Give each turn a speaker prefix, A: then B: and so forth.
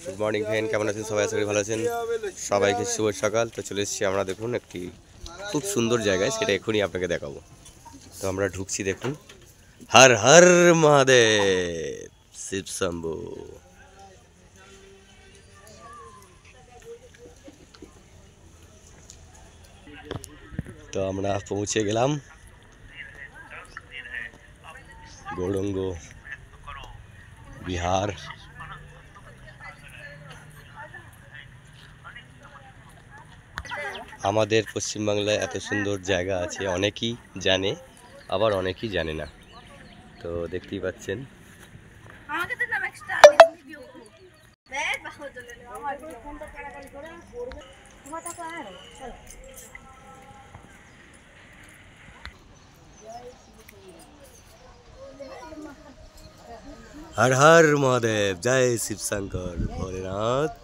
A: Good morning friend, কেমন আছেন সবাই? আশা করি ভালো আছেন। সবাইকে শুভ সকাল। তো চলে এসেছি আমরা, দেখুন একটি খুব সুন্দর জায়গায়, সেটা এখনই আপনাকে দেখাবো। তো আমরা ঢুকছি, দেখুন। হর হর মহাদেব, শিব শম্ভু। তো আমরা পৌঁছে গেলাম গৌড়ঙ্গ বিহার। আমাদের পশ্চিমবাংলায় এত সুন্দর জায়গা আছে, অনেকেই জানে, আবার অনেকেই জানে না। তো দেখতেই পাচ্ছেন। हर हर महादेव, जय शिव शंकर भोलेनाथ।